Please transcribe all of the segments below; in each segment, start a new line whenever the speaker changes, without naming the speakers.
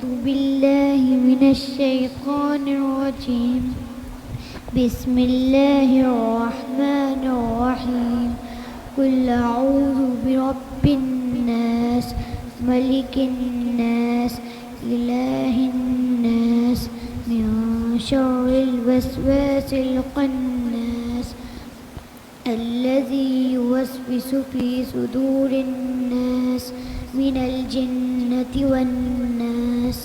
بالله من الشيطان الرجيم. بسم الله الرحمن الرحيم. قل أعوذ برب الناس ملك الناس إله الناس من شر الوسواس الخناس الذي يوسوس في صدور الناس من الجنة والناس.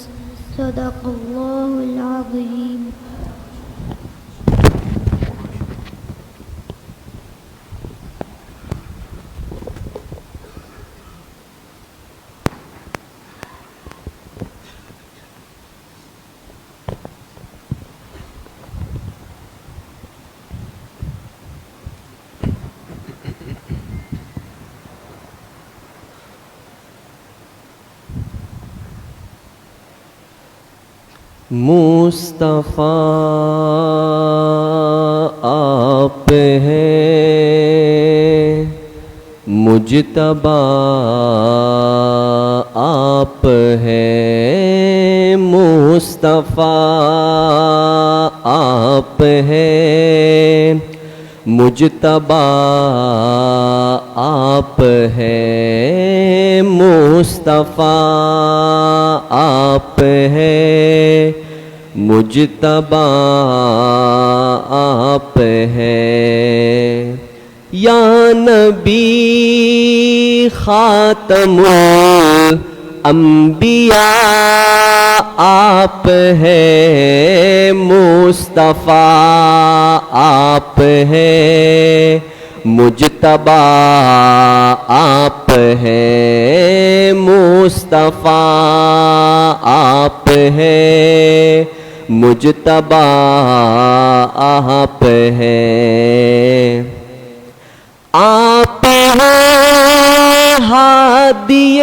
صدق الله العظيم.
مصطفیٰ آپ ہیں، مجتبیٰ آپ ہیں، مصطفیٰ آپ ہیں، مجتبیٰ آپ ہیں، مصطفیٰ آپ ہیں، مجتبیٰ آپ ہیں۔ یا نبی خاتم الانبیاء آپ ہیں، مصطفیٰ آپ ہیں، مجتبیٰ آپ ہیں، مصطفیٰ آپ ہیں، مجتبیٰ آپ ہیں۔ آپ ہیں ہادی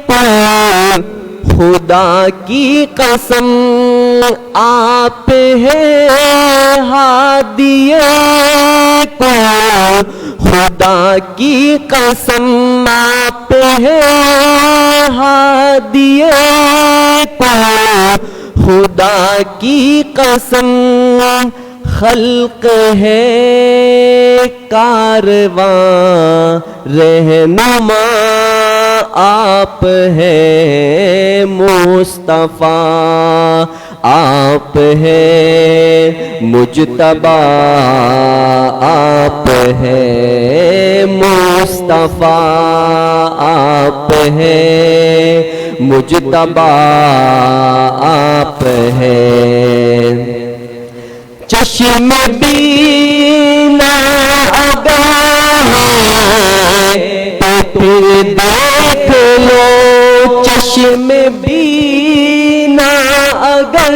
پر خدا کی قسم، آپ ہیں ہادی پر خدا کی قسم، آپ ہیں ہادی پر خدا کی قسم۔ خلق ہے کارواں رہنما آپ ہیں، مصطفیٰ آپ ہیں، مجتبیٰ آپ ہیں، مصطفیٰ آپ ہیں، مجتبیٰ آپ ہیں۔ چشم بینا اگر ہے تو پھر دیکھ لو، چشم بینا اگر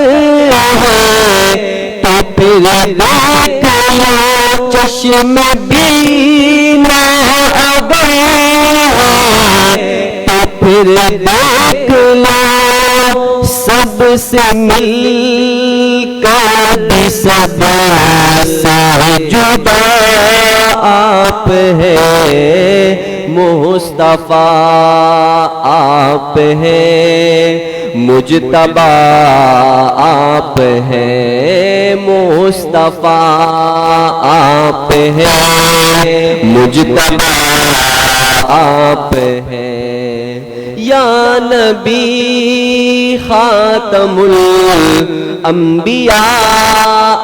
ہے تو پھر دیکھ لو، چشم بینا اگر ہے تو پھر دیکھ لو۔ سب سے مل کر بھی سب سے جدا آپ ہیں، مصطفیٰ آپ ہیں، مجتبیٰ آپ ہیں، مصطفیٰ آپ ہیں، مجتبیٰ آپ ہیں۔ یا نبی خاتم الانبیاء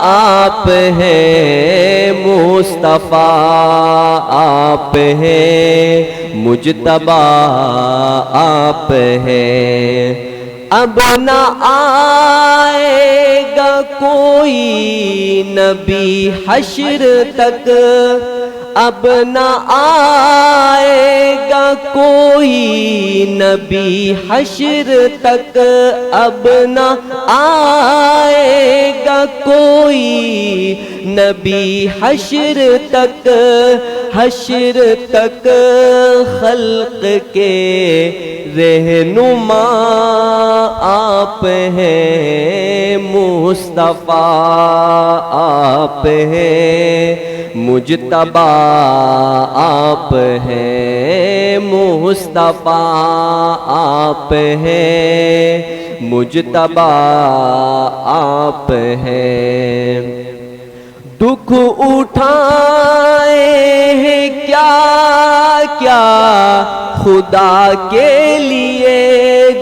آپ ہیں، مصطفیٰ آپ ہیں، مجتبیٰ آپ ہیں۔ اب نہ آئے گا کوئی نبی حشر تک، اب نہ آئے گا کوئی نبی حشر تک، اب نہ آئے گا کوئی نبی حشر تک، حشر تک خلق کے رہنما آپ ہیں، مصطفیٰ آپ ہیں، مجتبیٰ آپ ہیں، مصطفیٰ آپ ہیں، مجتبیٰ آپ ہیں۔ دکھ اٹھائے ہیں کیا کیا خدا کے لیے،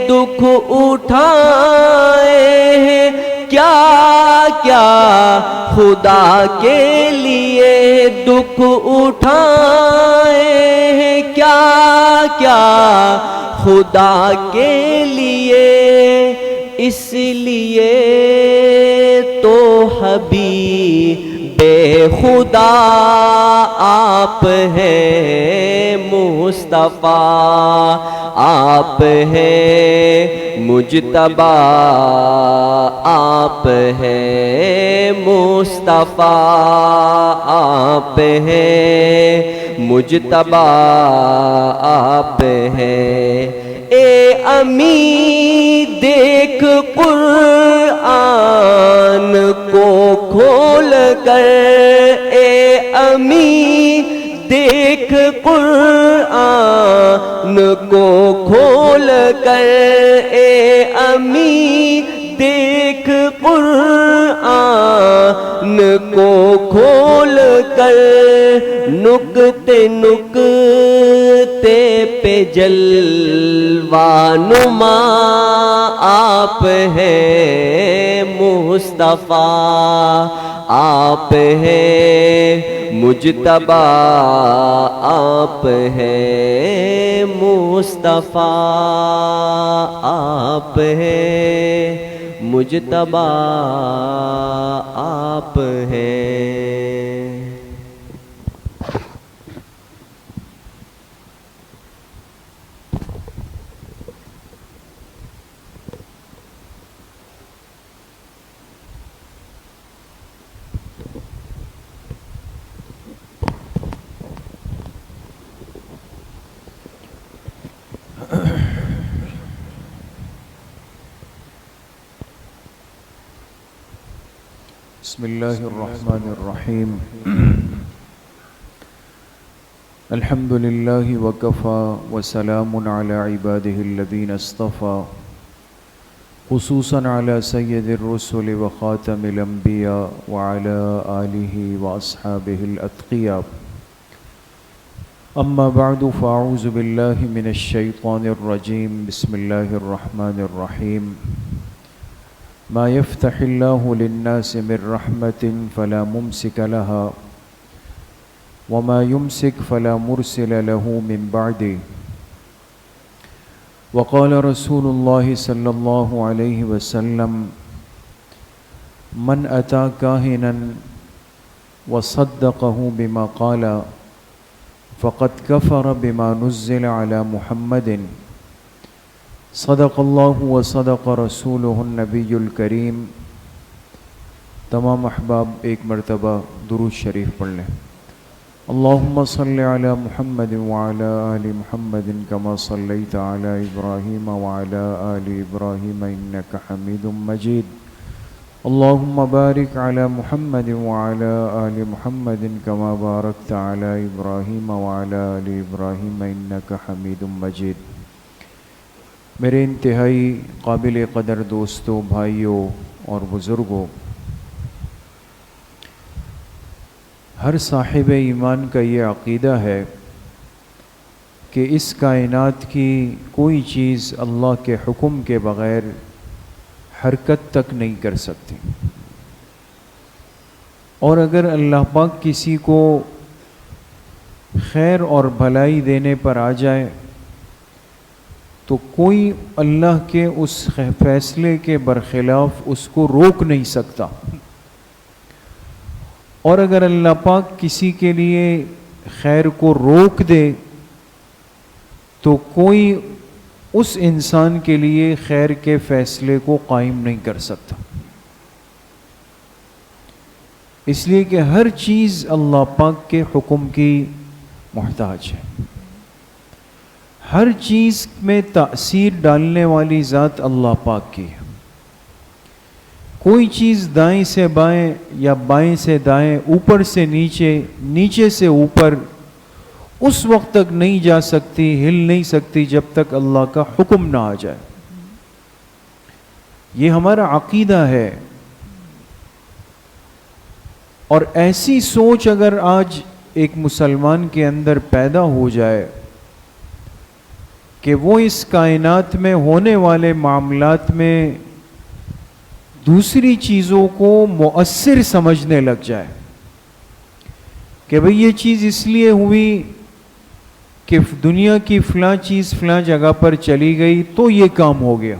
دکھ اٹھائے ہیں کیا کیا خدا کے لیے، دکھ اٹھائے ہیں کیا کیا خدا کے لیے، اس لیے تو حبیب خدا آپ ہیں، مصطفیٰ آپ ہیں، مجتبیٰ آپ ہیں، مصطفیٰ آپ ہیں، مجتبیٰ آپ ہیں۔ اے امی دیکھ قرآن کو کھول کر، اے امی دیکھ قرآن کو کھول کر، اے امی دیکھ قرآن کو کھول کر، نکتے نکتے پہ جلوہ نما آپ ہیں، مصطفیٰ آپ ہیں، مجتبیٰ آپ ہیں، مصطفیٰ آپ ہیں، مجتبیٰ آپ ہیں۔
بسم اللہ الرحمن الرحیم۔ الحمد للہ وکفا وسلام علی عباده الذین اصطفى، خصوصاً علی سید الرسل وخاتم الانبیاء وعلی آلہ واصحابہ الاتقیاء۔ اما بعد فاعوذ باللہ من الشیطان الرجیم، بسم اللہ الرحمن الرحیم۔ ما يفتح الله للناس من رحمة فلا ممسك لها وما يمسك فلا مرسل له من بعده، وقال رسول الله صلى الله عليه وسلم: من أتى كاهنا وصدقه بما قال فقد كفر بما نزل على محمد، صدق اللہ و صدق رسولہ النبی الکریم۔ تمام احباب ایک مرتبہ درود شریف پڑھ لیں۔ اللہم صلی علی محمد وعلی آل محمد کما صلیت علی ابراہیم وعلی آل ابراہیم انک حمید مجید۔ اللہم بارک علی محمد وعلی آل محمد کما بارکت علی ابراہیم وعلی آل ابراہیم انک حمید مجید۔ میرے انتہائی قابل قدر دوستوں، بھائیوں اور بزرگوں، ہر صاحب ایمان کا یہ عقیدہ ہے کہ اس کائنات کی کوئی چیز اللہ کے حکم کے بغیر حرکت تک نہیں کر سکتی، اور اگر اللہ پاک کسی کو خیر اور بھلائی دینے پر آ جائے تو کوئی اللہ کے اس فیصلے کے برخلاف اس کو روک نہیں سکتا، اور اگر اللہ پاک کسی کے لیے خیر کو روک دے تو کوئی اس انسان کے لیے خیر کے فیصلے کو قائم نہیں کر سکتا۔ اس لیے کہ ہر چیز اللہ پاک کے حکم کی محتاج ہے، ہر چیز میں تأثیر ڈالنے والی ذات اللہ پاک کی ہے۔ کوئی چیز دائیں سے بائیں یا بائیں سے دائیں، اوپر سے نیچے، نیچے سے اوپر اس وقت تک نہیں جا سکتی، ہل نہیں سکتی جب تک اللہ کا حکم نہ آ جائے. یہ ہمارا عقیدہ ہے. اور ایسی سوچ اگر آج ایک مسلمان کے اندر پیدا ہو جائے کہ وہ اس کائنات میں ہونے والے معاملات میں دوسری چیزوں کو مؤثر سمجھنے لگ جائے کہ بھئی یہ چیز اس لیے ہوئی کہ دنیا کی فلاں چیز فلاں جگہ پر چلی گئی تو یہ کام ہو گیا،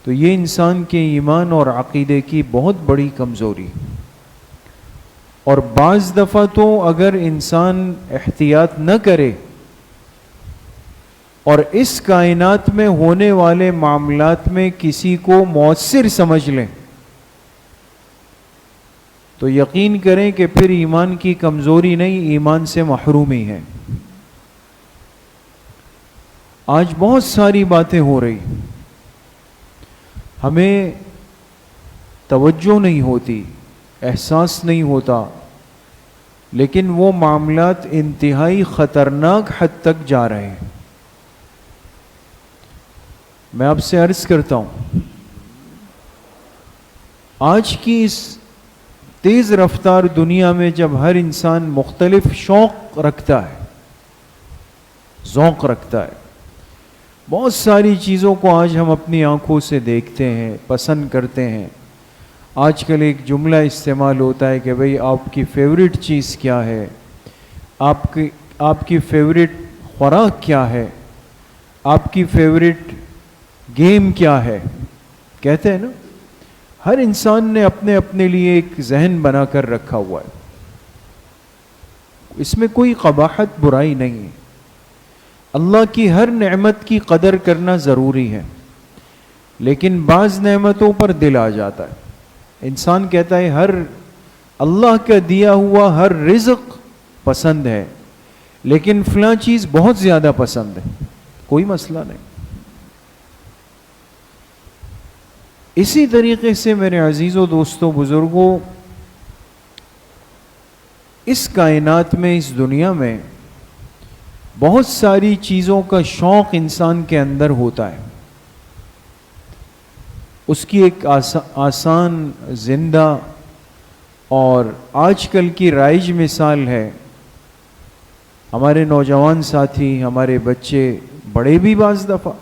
تو یہ انسان کے ایمان اور عقیدے کی بہت بڑی کمزوری. اور بعض دفعہ تو اگر انسان احتیاط نہ کرے اور اس کائنات میں ہونے والے معاملات میں کسی کو مؤثر سمجھ لیں تو یقین کریں کہ پھر ایمان کی کمزوری نہیں، ایمان سے محرومی ہے. آج بہت ساری باتیں ہو رہی، ہمیں توجہ نہیں ہوتی، احساس نہیں ہوتا، لیکن وہ معاملات انتہائی خطرناک حد تک جا رہے ہیں. میں آپ سے عرض کرتا ہوں، آج کی اس تیز رفتار دنیا میں جب ہر انسان مختلف شوق رکھتا ہے، ذوق رکھتا ہے، بہت ساری چیزوں کو آج ہم اپنی آنکھوں سے دیکھتے ہیں، پسند کرتے ہیں. آج کل ایک جملہ استعمال ہوتا ہے کہ بھئی آپ کی فیوریٹ چیز کیا ہے، آپ کی فیوریٹ خوراک کیا ہے، آپ کی فیوریٹ گیم کیا ہے. کہتے ہیں نا، ہر انسان نے اپنے اپنے لیے ایک ذہن بنا کر رکھا ہوا ہے. اس میں کوئی قباحت، برائی نہیں ہے. اللہ کی ہر نعمت کی قدر کرنا ضروری ہے، لیکن بعض نعمتوں پر دل آ جاتا ہے. انسان کہتا ہے ہر اللہ کا دیا ہوا ہر رزق پسند ہے، لیکن فلاں چیز بہت زیادہ پسند ہے. کوئی مسئلہ نہیں. اسی طریقے سے میرے عزیزوں، دوستوں، بزرگوں، اس کائنات میں، اس دنیا میں بہت ساری چیزوں کا شوق انسان کے اندر ہوتا ہے. اس کی ایک آسان، زندہ اور آج کل کی رائج مثال ہے. ہمارے نوجوان ساتھی، ہمارے بچے، بڑے بھی بعض دفعہ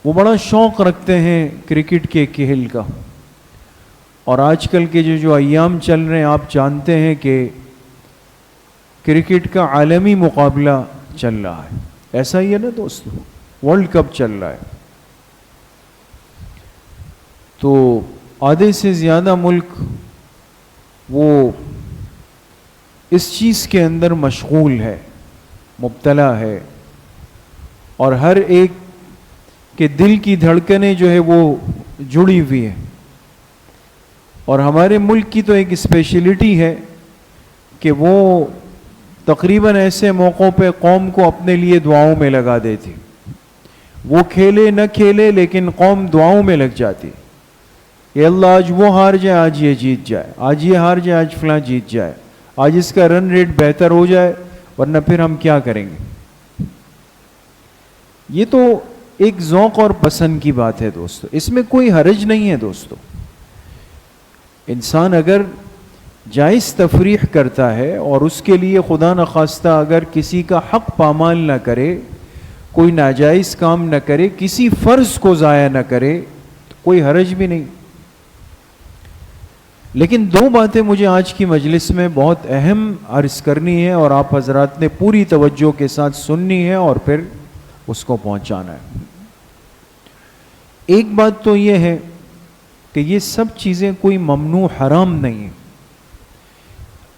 وہ بڑا شوق رکھتے ہیں کرکٹ کے کھیل کا. اور آج کل کے جو ایام چل رہے ہیں، آپ جانتے ہیں کہ کرکٹ کا عالمی مقابلہ چل رہا ہے. ایسا ہی ہے نا دوستو، ورلڈ کپ چل رہا ہے. تو آدھے سے زیادہ ملک وہ اس چیز کے اندر مشغول ہے، مبتلا ہے، اور ہر ایک کے دل کی دھڑکنیں جو ہے وہ جڑی ہوئی ہیں. اور ہمارے ملک کی تو ایک اسپیشلٹی ہے کہ وہ تقریباً ایسے موقعوں پہ قوم کو اپنے لیے دعاؤں میں لگا دیتی. وہ کھیلے نہ کھیلے لیکن قوم دعاؤں میں لگ جاتی کہ اللہ آج وہ ہار جائے، آج یہ جیت جائے، آج یہ ہار جائے، آج فلاں جیت جائے، آج اس کا رن ریٹ بہتر ہو جائے، ورنہ پھر ہم کیا کریں گے. یہ تو ایک ذوق اور پسند کی بات ہے دوستو، اس میں کوئی حرج نہیں ہے دوستو. انسان اگر جائز تفریح کرتا ہے اور اس کے لیے خدا نخواستہ اگر کسی کا حق پامال نہ کرے، کوئی ناجائز کام نہ کرے، کسی فرض کو ضائع نہ کرے، تو کوئی حرج بھی نہیں. لیکن دو باتیں مجھے آج کی مجلس میں بہت اہم عرض کرنی ہے اور آپ حضرات نے پوری توجہ کے ساتھ سننی ہے اور پھر اس کو پہنچانا ہے. ایک بات تو یہ ہے کہ یہ سب چیزیں کوئی ممنوع حرام نہیں ہیں.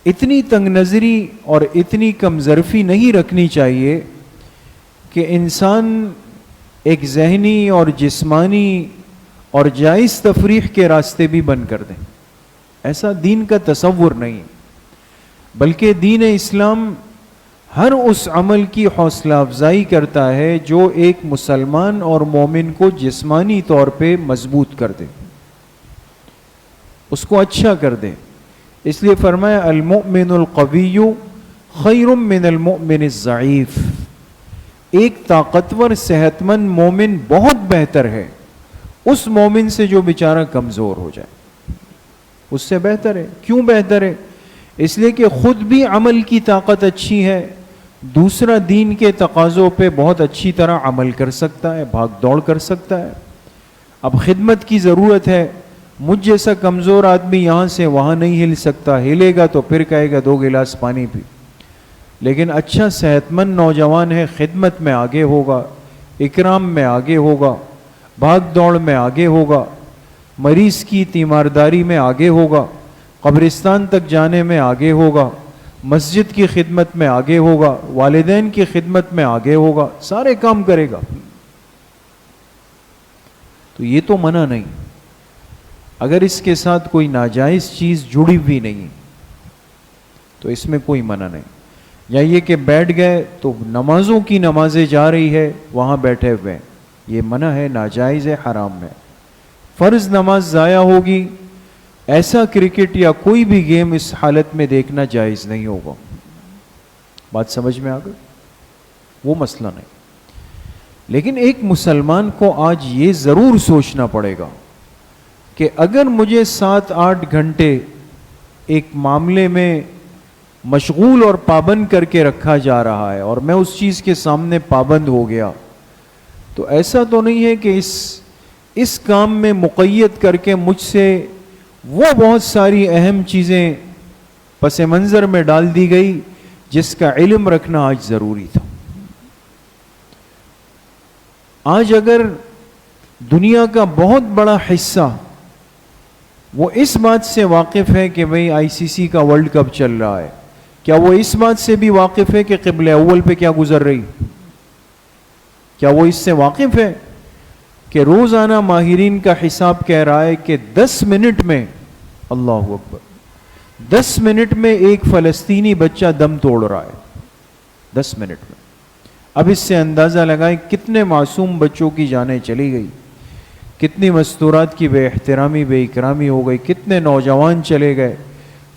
اتنی تنگ نظری اور اتنی کم ظرفی نہیں رکھنی چاہیے کہ انسان ایک ذہنی اور جسمانی اور جائز تفریح کے راستے بھی بند کر دیں. ایسا دین کا تصور نہیں، بلکہ دین اسلام ہر اس عمل کی حوصلہ افزائی کرتا ہے جو ایک مسلمان اور مومن کو جسمانی طور پہ مضبوط کر دے، اس کو اچھا کر دے. اس لیے فرمایا المؤمن القوی خیر من المؤمن الضعیف، ایک طاقتور صحت مند مومن بہت بہتر ہے اس مومن سے جو بیچارہ کمزور ہو جائے، اس سے بہتر ہے۔ کیوں بہتر ہے؟ اس لیے کہ خود بھی عمل کی طاقت اچھی ہے، دوسرا دین کے تقاضوں پہ بہت اچھی طرح عمل کر سکتا ہے، بھاگ دوڑ کر سکتا ہے۔ اب خدمت کی ضرورت ہے، مجھ جیسا کمزور آدمی یہاں سے وہاں نہیں ہل سکتا، ہلے گا تو پھر کہے گا 2 گلاس پانی پی، لیکن اچھا صحت مند نوجوان ہے، خدمت میں آگے ہوگا، اکرام میں آگے ہوگا، بھاگ دوڑ میں آگے ہوگا، مریض کی تیمارداری میں آگے ہوگا، قبرستان تک جانے میں آگے ہوگا، مسجد کی خدمت میں آگے ہوگا، والدین کی خدمت میں آگے ہوگا، سارے کام کرے گا۔ تو یہ تو منع نہیں، اگر اس کے ساتھ کوئی ناجائز چیز جڑی ہوئی نہیں تو اس میں کوئی منع نہیں۔ یا یہ کہ بیٹھ گئے تو نمازوں کی نمازیں جا رہی ہے وہاں بیٹھے ہوئے، یہ منع ہے، ناجائز ہے، حرام ہے۔ فرض نماز ضائع ہوگی، ایسا کرکٹ یا کوئی بھی گیم اس حالت میں دیکھنا جائز نہیں ہوگا۔ بات سمجھ میں آ گئی؟ وہ مسئلہ نہیں۔ لیکن ایک مسلمان کو آج یہ ضرور سوچنا پڑے گا کہ اگر مجھے 7-8 گھنٹے ایک معاملے میں مشغول اور پابند کر کے رکھا جا رہا ہے اور میں اس چیز کے سامنے پابند ہو گیا، تو ایسا تو نہیں ہے کہ اس کام میں مقید کر کے مجھ سے وہ بہت ساری اہم چیزیں پس منظر میں ڈال دی گئی جس کا علم رکھنا آج ضروری تھا۔ آج اگر دنیا کا بہت بڑا حصہ وہ اس بات سے واقف ہے کہ بھئی ICC کا ورلڈ کپ چل رہا ہے، کیا وہ اس بات سے بھی واقف ہے کہ قبلہ اول پہ کیا گزر رہی؟ کیا وہ اس سے واقف ہے کہ روزانہ ماہرین کا حساب کہہ رہا ہے کہ 10 منٹ میں، اللہ اکبر، 10 منٹ میں ایک فلسطینی بچہ دم توڑ رہا ہے، 10 منٹ میں۔ اب اس سے اندازہ لگائیں کتنے معصوم بچوں کی جانیں چلی گئی، کتنی مستورات کی بے احترامی بے اکرامی ہو گئی، کتنے نوجوان چلے گئے۔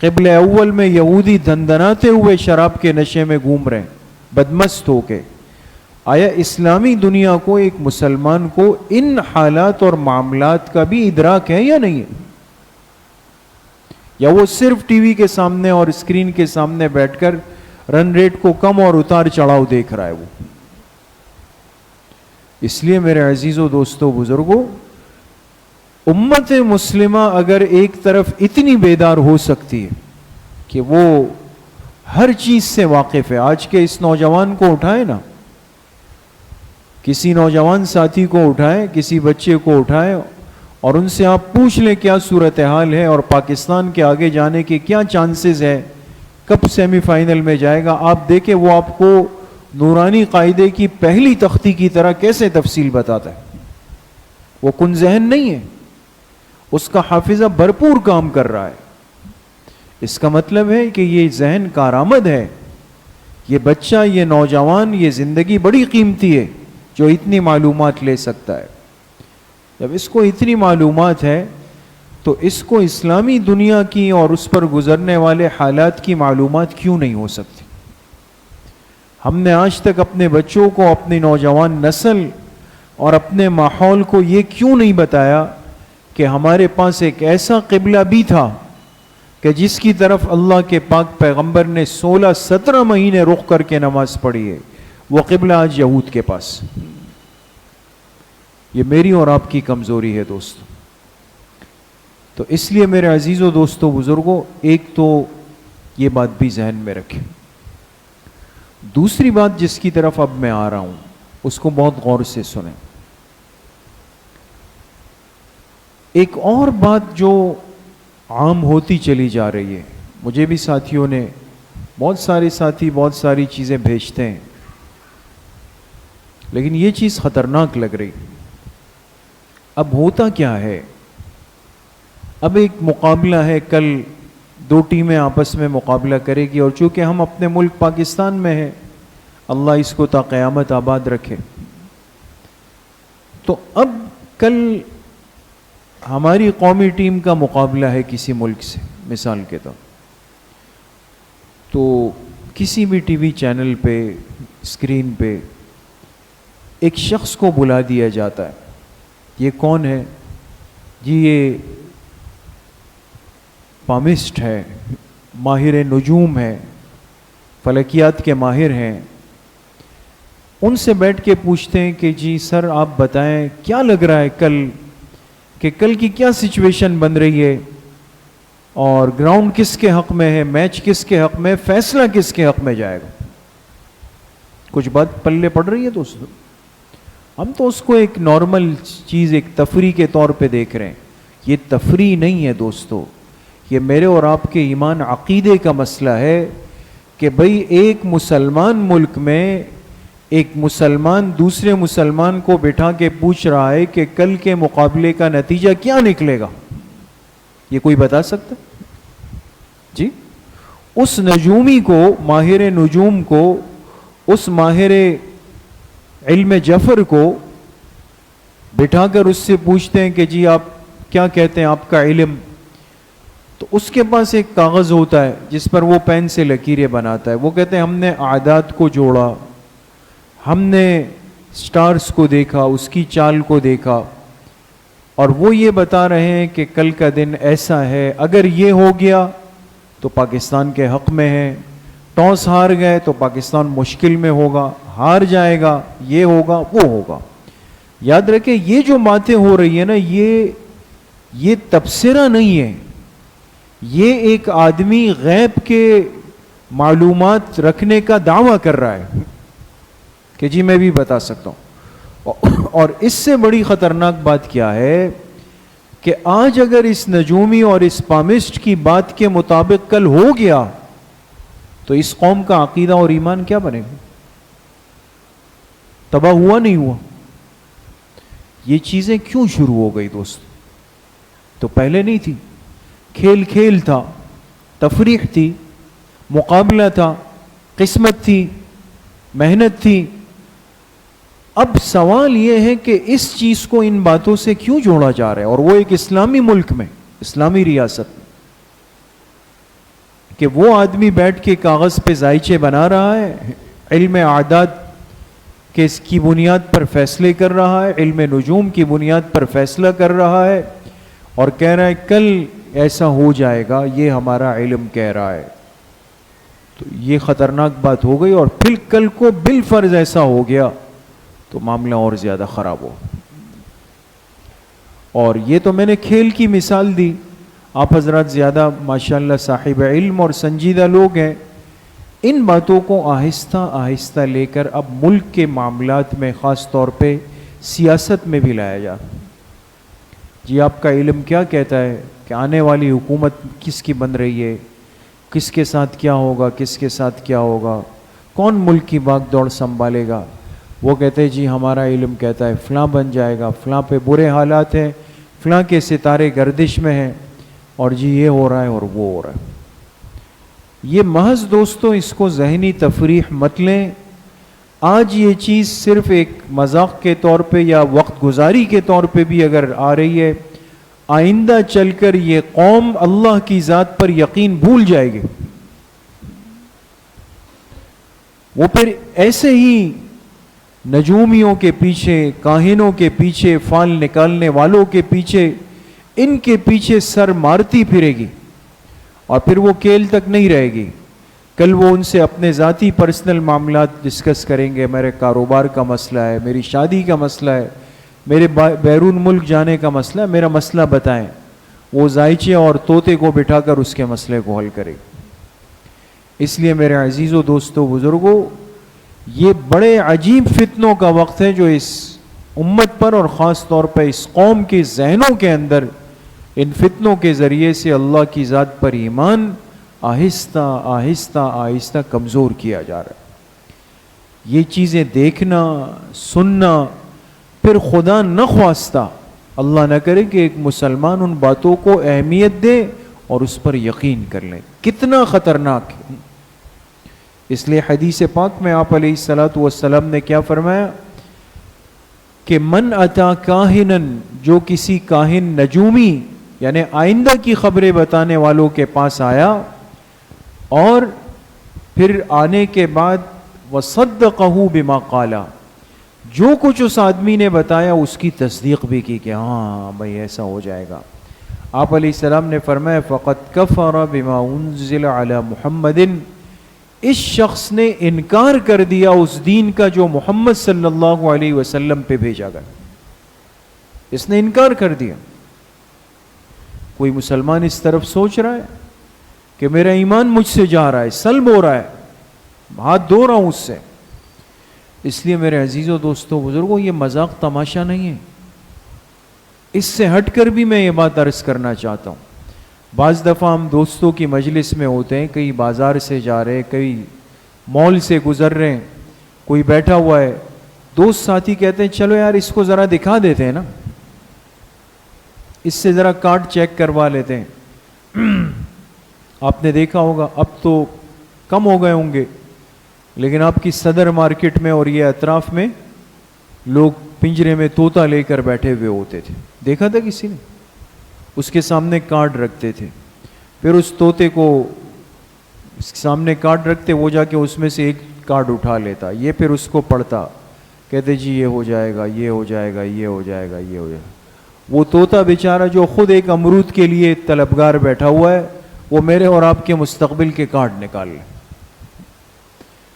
قبلہ اول میں یہودی دندناتے ہوئے شراب کے نشے میں گھوم رہے ہیں، بدمست ہو کے۔ آیا اسلامی دنیا کو، ایک مسلمان کو ان حالات اور معاملات کا بھی ادراک ہے یا نہیں ہے؟ یا وہ صرف ٹی وی کے سامنے اور اسکرین کے سامنے بیٹھ کر رن ریٹ کو کم اور اتار چڑھاؤ دیکھ رہا ہے وہ؟ اس لیے میرے عزیزوں، دوستوں، بزرگوں، امت مسلمہ اگر ایک طرف اتنی بیدار ہو سکتی ہے کہ وہ ہر چیز سے واقف ہے، آج کے اس نوجوان کو اٹھائے نا، کسی نوجوان ساتھی کو اٹھائے، کسی بچے کو اٹھائے اور ان سے آپ پوچھ لیں کیا صورتحال ہے اور پاکستان کے آگے جانے کے کیا چانسز ہے، کب سیمی فائنل میں جائے گا، آپ دیکھیں وہ آپ کو نورانی قاعدے کی پہلی تختی کی طرح کیسے تفصیل بتاتا ہے۔ وہ کن ذہن نہیں ہے، اس کا حافظہ بھرپور کام کر رہا ہے۔ اس کا مطلب ہے کہ یہ ذہن کارآمد ہے، یہ بچہ، یہ نوجوان، یہ زندگی بڑی قیمتی ہے جو اتنی معلومات لے سکتا ہے۔ جب اس کو اتنی معلومات ہے تو اس کو اسلامی دنیا کی اور اس پر گزرنے والے حالات کی معلومات کیوں نہیں ہو سکتی؟ ہم نے آج تک اپنے بچوں کو، اپنی نوجوان نسل اور اپنے ماحول کو یہ کیوں نہیں بتایا کہ ہمارے پاس ایک ایسا قبلہ بھی تھا کہ جس کی طرف اللہ کے پاک پیغمبر نے 16-17 مہینے رخ کر کے نماز پڑھی ہے؟ وہ قبلہ آج یہود کے پاس۔ یہ میری اور آپ کی کمزوری ہے دوستو۔ تو اس لیے میرے عزیزوں، دوستو، بزرگوں، ایک تو یہ بات بھی ذہن میں رکھیں۔ دوسری بات جس کی طرف اب میں آ رہا ہوں اس کو بہت غور سے سنیں۔ ایک اور بات جو عام ہوتی چلی جا رہی ہے، مجھے بھی ساتھیوں نے، بہت سارے ساتھی بہت ساری چیزیں بھیجتے ہیں، لیکن یہ چیز خطرناک لگ رہی۔ اب ہوتا کیا ہے، اب ایک مقابلہ ہے، کل 2 ٹیمیں آپس میں مقابلہ کرے گی، اور چونکہ ہم اپنے ملک پاکستان میں ہیں، اللہ اس کو تا قیامت آباد رکھے، تو اب کل ہماری قومی ٹیم کا مقابلہ ہے کسی ملک سے، مثال کے طور، تو کسی بھی ٹی وی چینل پہ اسکرین پہ ایک شخص کو بلا دیا جاتا ہے. یہ کون ہے؟ جی یہ پامسٹ ہے، ماہر نجوم ہے، فلکیات کے ماہر ہیں. ان سے بیٹھ کے پوچھتے ہیں کہ جی سر آپ بتائیں کیا لگ رہا ہے کل کی کیا سچویشن بن رہی ہے، اور گراؤنڈ کس کے حق میں ہے، میچ کس کے حق میں، فیصلہ کس کے حق میں جائے گا. کچھ بات پلے پڑ رہی ہے دوستو؟ ہم تو اس کو ایک نارمل چیز، ایک تفریح کے طور پہ دیکھ رہے ہیں. یہ تفریح نہیں ہے دوستو، یہ میرے اور آپ کے ایمان عقیدے کا مسئلہ ہے کہ بھئی ایک مسلمان ملک میں ایک مسلمان دوسرے مسلمان کو بٹھا کے پوچھ رہا ہے کہ کل کے مقابلے کا نتیجہ کیا نکلے گا. یہ کوئی بتا سکتا جی؟ اس نجومی کو، ماہر نجوم کو، اس ماہر علم جفر کو بٹھا کر اس سے پوچھتے ہیں کہ جی آپ کیا کہتے ہیں، آپ کا علم. تو اس کے پاس ایک کاغذ ہوتا ہے جس پر وہ پین سے لکیریں بناتا ہے. وہ کہتے ہیں ہم نے اعداد کو جوڑا، ہم نے سٹارز کو دیکھا، اس کی چال کو دیکھا، اور وہ یہ بتا رہے ہیں کہ کل کا دن ایسا ہے، اگر یہ ہو گیا تو پاکستان کے حق میں ہے، ٹاس ہار گئے تو پاکستان مشکل میں ہوگا، ہار جائے گا، یہ ہوگا وہ ہوگا. یاد رکھیں یہ جو باتیں ہو رہی ہیں نا، یہ تبصرہ نہیں ہے. یہ ایک آدمی غیب کے معلومات رکھنے کا دعویٰ کر رہا ہے کہ جی میں بھی بتا سکتا ہوں. اور اس سے بڑی خطرناک بات کیا ہے کہ آج اگر اس نجومی اور اس پامسٹ کی بات کے مطابق کل ہو گیا تو اس قوم کا عقیدہ اور ایمان کیا بنے گا؟ تباہ ہوا نہیں ہوا؟ یہ چیزیں کیوں شروع ہو گئی دوست؟ تو پہلے نہیں تھی. کھیل تھا، تفریح تھی، مقابلہ تھا، قسمت تھی، محنت تھی. اب سوال یہ ہے کہ اس چیز کو ان باتوں سے کیوں جوڑا جا رہا ہے، اور وہ ایک اسلامی ملک میں، اسلامی ریاست میں، کہ وہ آدمی بیٹھ کے کاغذ پہ ذائچے بنا رہا ہے، علم اعداد کے اس کی بنیاد پر فیصلے کر رہا ہے، علم نجوم کی بنیاد پر فیصلہ کر رہا ہے، اور کہہ رہا ہے کل ایسا ہو جائے گا، یہ ہمارا علم کہہ رہا ہے. تو یہ خطرناک بات ہو گئی. اور پھر کل کو بالفرض ایسا ہو گیا تو معاملہ اور زیادہ خراب ہو. اور یہ تو میں نے کھیل کی مثال دی. آپ حضرات زیادہ ماشاءاللہ صاحب علم اور سنجیدہ لوگ ہیں. ان باتوں کو آہستہ آہستہ لے کر اب ملک کے معاملات میں، خاص طور پہ سیاست میں بھی لایا جا. جی آپ کا علم کیا کہتا ہے کہ آنے والی حکومت کس کی بن رہی ہے، کس کے ساتھ کیا ہوگا، کس کے ساتھ کیا ہوگا، کون ملک کی بھاگ دوڑ سنبھالے گا؟ وہ کہتے ہیں جی ہمارا علم کہتا ہے فلاں بن جائے گا، فلاں پہ برے حالات ہیں، فلاں کے ستارے گردش میں ہیں، اور جی یہ ہو رہا ہے اور وہ ہو رہا ہے. یہ محض دوستوں اس کو ذہنی تفریح مت لیں. آج یہ چیز صرف ایک مذاق کے طور پہ یا وقت گزاری کے طور پہ بھی اگر آ رہی ہے، آئندہ چل کر یہ قوم اللہ کی ذات پر یقین بھول جائے گی. وہ پھر ایسے ہی نجومیوں کے پیچھے، کاہنوں کے پیچھے، فال نکالنے والوں کے پیچھے، ان کے پیچھے سر مارتی پھرے گی، اور پھر وہ کھیل تک نہیں رہے گی. کل وہ ان سے اپنے ذاتی پرسنل معاملات ڈسکس کریں گے. میرے کاروبار کا مسئلہ ہے، میری شادی کا مسئلہ ہے، میرے بیرون ملک جانے کا مسئلہ ہے، میرا مسئلہ بتائیں. وہ ذائچے اور طوطے کو بٹھا کر اس کے مسئلے کو حل کرے. اس لیے میرے عزیزوں، دوستوں، بزرگوں، یہ بڑے عجیب فتنوں کا وقت ہے جو اس امت پر اور خاص طور پہ اس قوم کے ذہنوں کے اندر ان فتنوں کے ذریعے سے اللہ کی ذات پر ایمان آہستہ آہستہ آہستہ کمزور کیا جا رہا ہے. یہ چیزیں دیکھنا، سننا، پھر خدا نہ خواستہ اللہ نہ کرے کہ ایک مسلمان ان باتوں کو اہمیت دے اور اس پر یقین کر لیں، کتنا خطرناک ہے. اس لیے حدیث پاک میں آپ علیہ الصلوۃ والسلام نے کیا فرمایا کہ من اتا کاہنن، جو کسی کاہن نجومی یعنی آئندہ کی خبریں بتانے والوں کے پاس آیا اور پھر آنے کے بعد وصدقہ بما قالا، جو کچھ اس آدمی نے بتایا اس کی تصدیق بھی کی کہ ہاں بھائی ایسا ہو جائے گا۔ آپ علیہ السلام نے فرمایا فقد کفر بما انزل علی محمد، اس شخص نے انکار کر دیا اس دین کا جو محمد صلی اللہ علیہ وسلم پہ بھیجا گیا، اس نے انکار کر دیا۔ کوئی مسلمان اس طرف سوچ رہا ہے کہ میرا ایمان مجھ سے جا رہا ہے، سلب ہو رہا ہے، ہاتھ دھو رہا ہوں اس سے۔ اس لیے میرے عزیزوں دوستوں بزرگوں، یہ مذاق تماشا نہیں ہے، اس سے ہٹ کر بھی میں یہ بات عرض کرنا چاہتا ہوں۔ بعض دفعہ ہم دوستوں کی مجلس میں ہوتے ہیں، کئی بازار سے جا رہے، کئی مال سے گزر رہے ہیں، کوئی بیٹھا ہوا ہے، دوست ساتھی کہتے ہیں چلو یار اس کو ذرا دکھا دیتے ہیں نا، اس سے ذرا کارڈ چیک کروا لیتے ہیں۔ آپ نے دیکھا ہوگا اب تو کم ہو گئے ہوں گے، لیکن آپ کی صدر مارکیٹ میں اور یہ اطراف میں لوگ پنجرے میں طوطا لے کر بیٹھے ہوئے ہوتے تھے، دیکھا تھا کسی نے؟ اس کے سامنے کارڈ رکھتے تھے، پھر اس طوطے کو اس کے سامنے کارڈ رکھتے، وہ جا کے اس میں سے ایک کارڈ اٹھا لیتا، یہ پھر اس کو پڑھتا، کہتے جی یہ ہو جائے گا، یہ ہو جائے گا، یہ ہو جائے گا، یہ ہو جائے گا۔ وہ طوطا بیچارہ جو خود ایک امرود کے لیے طلبگار بیٹھا ہوا ہے، وہ میرے اور آپ کے مستقبل کے کارڈ نکال لے۔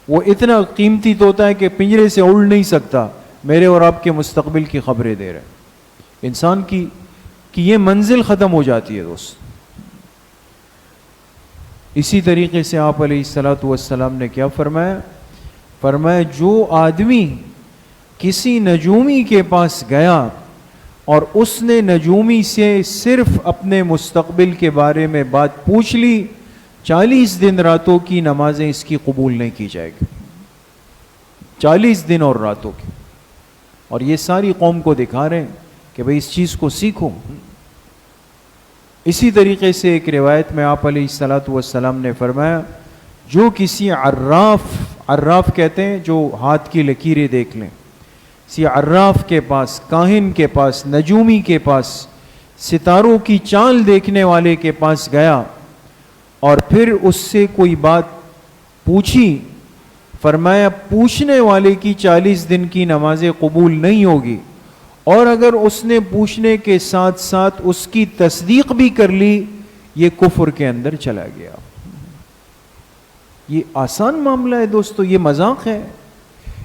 وہ اتنا قیمتی طوطا ہے کہ پنجرے سے اڑ نہیں سکتا، میرے اور آپ کے مستقبل کی خبریں دے رہے۔ انسان کی یہ منزل ختم ہو جاتی ہے دوست۔ اسی طریقے سے آپ علیہ الصلوۃ والسلام نے کیا فرمایا؟ فرمایا جو آدمی کسی نجومی کے پاس گیا اور اس نے نجومی سے صرف اپنے مستقبل کے بارے میں بات پوچھ لی، 40 دن راتوں کی نمازیں اس کی قبول نہیں کی جائے گی، 40 دن اور راتوں کی۔ اور یہ ساری قوم کو دکھا رہے ہیں کہ بھئی اس چیز کو سیکھو۔ اسی طریقے سے ایک روایت میں آپ علیہ الصلوۃ والسلام نے فرمایا جو کسی عراف کہتے ہیں جو ہاتھ کی لکیریں دیکھ لیں، کسی عراف کے پاس، کاہن کے پاس، نجومی کے پاس، ستاروں کی چال دیکھنے والے کے پاس گیا اور پھر اس سے کوئی بات پوچھی، فرمایا پوچھنے والے کی 40 دن کی نمازیں قبول نہیں ہوگی، اور اگر اس نے پوچھنے کے ساتھ ساتھ اس کی تصدیق بھی کر لی، یہ کفر کے اندر چلا گیا۔ یہ آسان معاملہ ہے دوستو، یہ مذاق ہے؟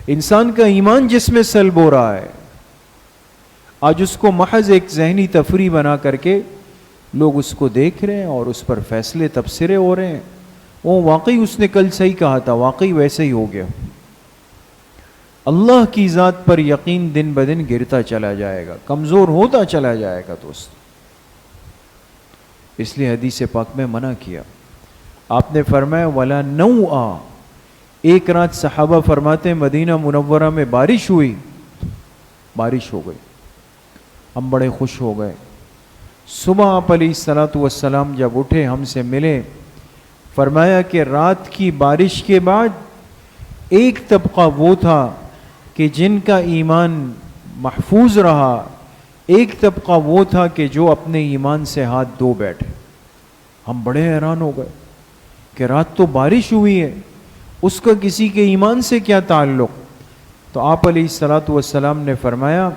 انسان کا ایمان جس میں سلب ہو رہا ہے، آج اس کو محض ایک ذہنی تفریح بنا کر کے لوگ اس کو دیکھ رہے ہیں اور اس پر فیصلے تبصرے ہو رہے ہیں۔ وہ واقعی اس نے کل صحیح کہا تھا، واقعی ویسے ہی ہو گیا۔ اللہ کی ذات پر یقین دن بدن گرتا چلا جائے گا، کمزور ہوتا چلا جائے گا دوست۔ اس لیے حدیث پاک میں منع کیا۔ آپ نے فرمایا وَلَا نَوْعًا، ایک رات صحابہ فرماتے ہیں مدینہ منورہ میں بارش ہوئی، بارش ہو گئی، ہم بڑے خوش ہو گئے۔ صبح آپ علیہ الصلوۃ والسلام جب اٹھے ہم سے ملے، فرمایا کہ رات کی بارش کے بعد ایک طبقہ وہ تھا کہ جن کا ایمان محفوظ رہا، ایک طبقہ وہ تھا کہ جو اپنے ایمان سے ہاتھ دھو بیٹھے۔ ہم بڑے حیران ہو گئے کہ رات تو بارش ہوئی ہے، اس کا کسی کے ایمان سے کیا تعلق؟ تو آپ علیہ الصلوۃ والسلام نے فرمایا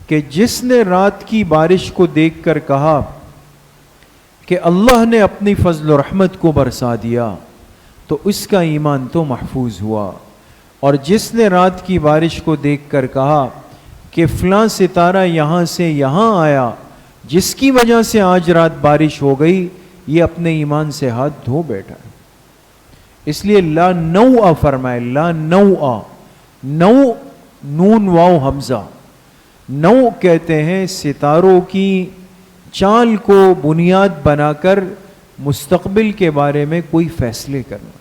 کہ جس نے رات کی بارش کو دیکھ کر کہا کہ اللہ نے اپنی فضل و رحمت کو برسا دیا، تو اس کا ایمان تو محفوظ ہوا، اور جس نے رات کی بارش کو دیکھ کر کہا کہ فلاں ستارہ یہاں سے یہاں آیا، جس کی وجہ سے آج رات بارش ہو گئی، یہ اپنے ایمان سے ہاتھ دھو بیٹھا۔ اس لیے لا نوع فرمائے، لا نوع، نوع نون واو حمزہ، نوع کہتے ہیں ستاروں کی چال کو بنیاد بنا کر مستقبل کے بارے میں کوئی فیصلے کرنا۔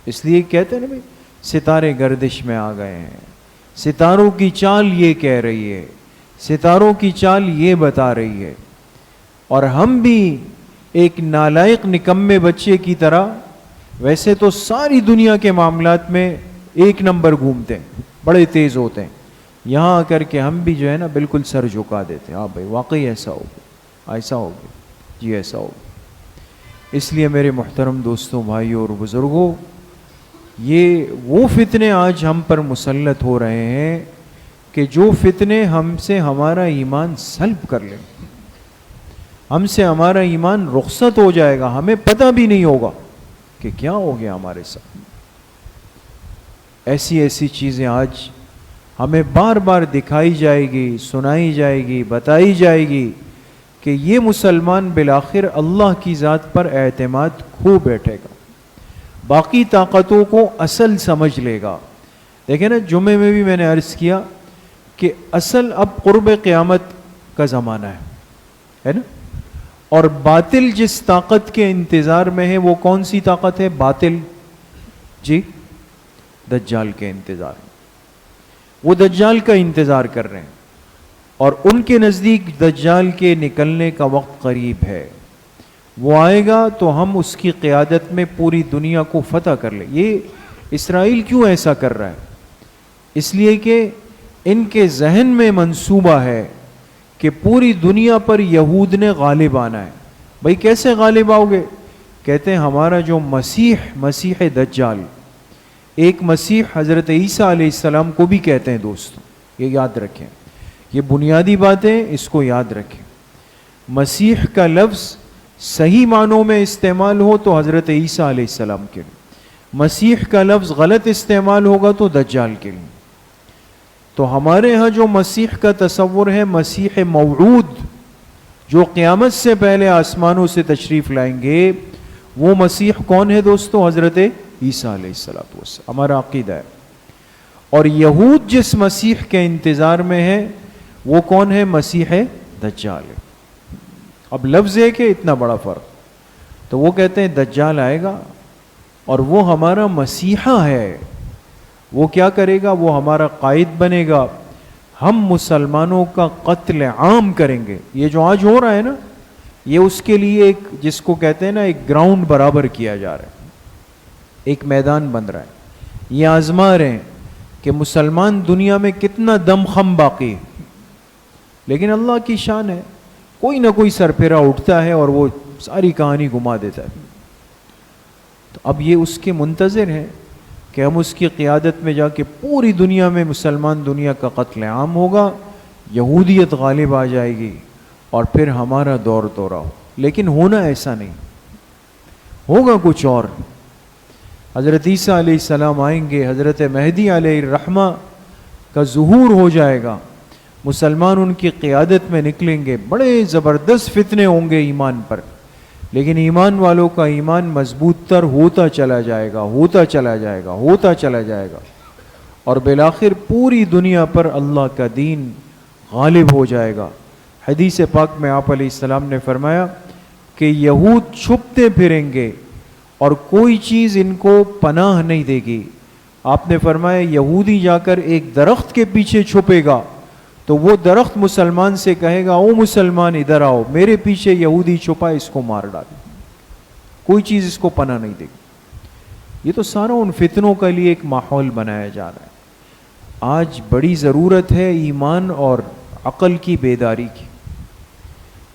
اس لیے کہتے ہیں نا بھائی ستارے گردش میں آ گئے ہیں، ستاروں کی چال یہ کہہ رہی ہے، ستاروں کی چال یہ بتا رہی ہے، اور ہم بھی ایک نالائق نکمے بچے کی طرح ویسے تو ساری دنیا کے معاملات میں ایک نمبر گھومتے ہیں، بڑے تیز ہوتے ہیں، یہاں آ کر کے ہم بھی جو ہے نا بالکل سر جھکا دیتے ہیں، ہاں بھائی واقعی ایسا ہوگا، ایسا ہوگا، جی ایسا ہوگا۔ اس لیے میرے محترم دوستوں، بھائیوں اور بزرگوں، یہ وہ فتنے آج ہم پر مسلط ہو رہے ہیں کہ جو فتنے ہم سے ہمارا ایمان سلب کر لیں، ہم سے ہمارا ایمان رخصت ہو جائے گا، ہمیں پتہ بھی نہیں ہوگا کہ کیا ہو گیا ہمارے ساتھ۔ ایسی ایسی چیزیں آج ہمیں بار بار دکھائی جائے گی، سنائی جائے گی، بتائی جائے گی کہ یہ مسلمان بالآخر اللہ کی ذات پر اعتماد کھو بیٹھے گا، باقی طاقتوں کو اصل سمجھ لے گا۔ دیکھیں نا، جمعے میں بھی میں نے عرض کیا کہ اصل اب قرب قیامت کا زمانہ ہے نا، اور باطل جس طاقت کے انتظار میں ہے وہ کون سی طاقت ہے؟ باطل جی دجال کے انتظار میں، وہ دجال کا انتظار کر رہے ہیں، اور ان کے نزدیک دجال کے نکلنے کا وقت قریب ہے، وہ آئے گا تو ہم اس کی قیادت میں پوری دنیا کو فتح کر لیں۔ یہ اسرائیل کیوں ایسا کر رہا ہے؟ اس لیے کہ ان کے ذہن میں منصوبہ ہے کہ پوری دنیا پر یہود نے غالب آنا ہے۔ بھئی کیسے غالب آؤ گے؟ کہتے ہیں ہمارا جو مسیح دجال، ایک مسیح حضرت عیسیٰ علیہ السلام کو بھی کہتے ہیں دوستوں، یہ یاد رکھیں، یہ بنیادی باتیں اس کو یاد رکھیں۔ مسیح کا لفظ صحیح معنوں میں استعمال ہو تو حضرت عیسیٰ علیہ السلام کے لیے، مسیح کا لفظ غلط استعمال ہوگا تو دجال کے لیے۔ تو ہمارے ہاں جو مسیح کا تصور ہے، مسیح موعود، جو قیامت سے پہلے آسمانوں سے تشریف لائیں گے، وہ مسیح کون ہے دوستو؟ حضرت عیسیٰ علیہ السلام، ہمارا عقیدہ ہے۔ اور یہود جس مسیح کے انتظار میں ہے وہ کون ہے؟ مسیح دجال ہے۔ اب لفظ ہے کہ اتنا بڑا فرق، تو وہ کہتے ہیں دجال آئے گا اور وہ ہمارا مسیحا ہے، وہ کیا کرے گا؟ وہ ہمارا قائد بنے گا، ہم مسلمانوں کا قتل عام کریں گے۔ یہ جو آج ہو رہا ہے نا، یہ اس کے لیے ایک، جس کو کہتے ہیں نا، ایک گراؤنڈ برابر کیا جا رہا ہے، ایک میدان بن رہا ہے۔ یہ آزما رہے ہیں کہ مسلمان دنیا میں کتنا دم خم باقی ہے، لیکن اللہ کی شان ہے، کوئی نہ کوئی سرپھیرا اٹھتا ہے اور وہ ساری کہانی گھما دیتا ہے۔ تو اب یہ اس کے منتظر ہیں کہ ہم اس کی قیادت میں جا کے پوری دنیا میں مسلمان دنیا کا قتل عام ہوگا، یہودیت غالب آ جائے گی اور پھر ہمارا دور دورہ ہو۔ لیکن ہونا ایسا نہیں، ہوگا کچھ اور۔ حضرت عیسیٰ علیہ السلام آئیں گے، حضرت مہدی علیہ الرحمہ کا ظہور ہو جائے گا، مسلمان ان کی قیادت میں نکلیں گے، بڑے زبردست فتنے ہوں گے ایمان پر، لیکن ایمان والوں کا ایمان مضبوط تر ہوتا چلا جائے گا، ہوتا چلا جائے گا، ہوتا چلا جائے گا، اور بالآخر پوری دنیا پر اللہ کا دین غالب ہو جائے گا۔ حدیث پاک میں آپ علیہ السلام نے فرمایا کہ یہود چھپتے پھریں گے اور کوئی چیز ان کو پناہ نہیں دے گی۔ آپ نے فرمایا یہودی جا کر ایک درخت کے پیچھے چھپے گا تو وہ درخت مسلمان سے کہے گا، او مسلمان ادھر آؤ، میرے پیچھے یہودی چھپا، اس کو مار ڈال، کوئی چیز اس کو پناہ نہیں دے گی۔ یہ تو سارا ان فتنوں کے لیے ایک ماحول بنایا جا رہا ہے۔ آج بڑی ضرورت ہے ایمان اور عقل کی بیداری کی۔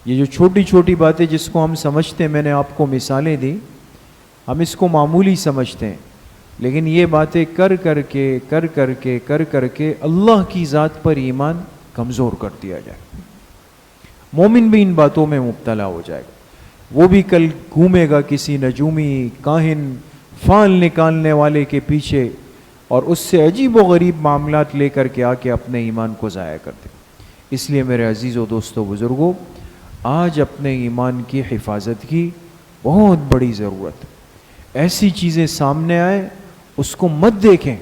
یہ جو چھوٹی چھوٹی باتیں جس کو ہم سمجھتے ہیں، میں نے آپ کو مثالیں دی، ہم اس کو معمولی سمجھتے ہیں، لیکن یہ باتیں کر کر کے اللہ کی ذات پر ایمان کمزور کر دیا جائے، مومن بھی ان باتوں میں مبتلا ہو جائے گا، وہ بھی کل گھومے گا کسی نجومی، کاہن، فال نکالنے والے کے پیچھے، اور اس سے عجیب و غریب معاملات لے کر کے آ کے اپنے ایمان کو ضائع کر دے۔ اس لیے میرے عزیزو، دوستو، بزرگوں، آج اپنے ایمان کی حفاظت کی بہت بڑی ضرورت ہے۔ ایسی چیزیں سامنے آئیں اس کو مت دیکھیں،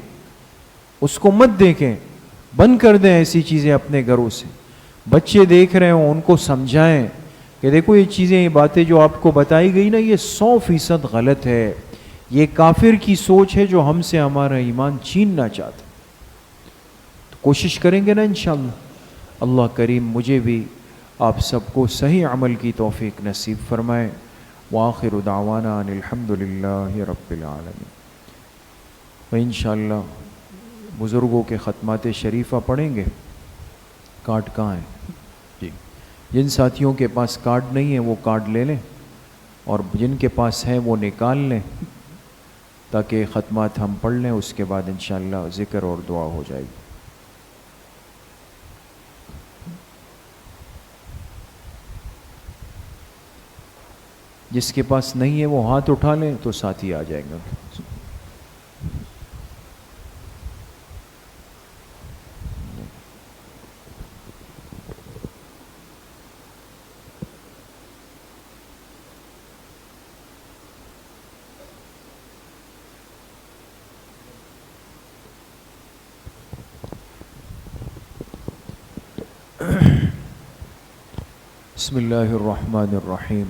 اس کو مت دیکھیں، بند کر دیں ایسی چیزیں اپنے گھروں سے۔ بچے دیکھ رہے ہوں ان کو سمجھائیں کہ دیکھو یہ چیزیں، یہ باتیں جو آپ کو بتائی گئی نا، یہ 100% غلط ہے، یہ کافر کی سوچ ہے جو ہم سے ہمارا ایمان چھیننا چاہتا ہے۔ تو کوشش کریں گے نا انشاءاللہ۔ اللہ کریم مجھے بھی آپ سب کو صحیح عمل کی توفیق نصیب فرمائے۔ وآخر دعوانا ان الحمدللہ رب العالمین۔ انشاءاللہ بزرگوں کے ختمات شریفہ پڑھیں گے۔ کارڈ کہاں ہیں؟ جی، جن ساتھیوں کے پاس کارڈ نہیں ہے وہ کارڈ لے لیں۔ اور جن کے پاس ہے وہ نکال لیں تاکہ ختمات ہم پڑھ لیں، اس کے بعد انشاءاللہ ذکر اور دعا ہو جائے گی۔ جس کے پاس نہیں ہے وہ ہاتھ اٹھا لیں تو ساتھی آ جائیں گا۔ بسم اللہ الرحمن الرحیم۔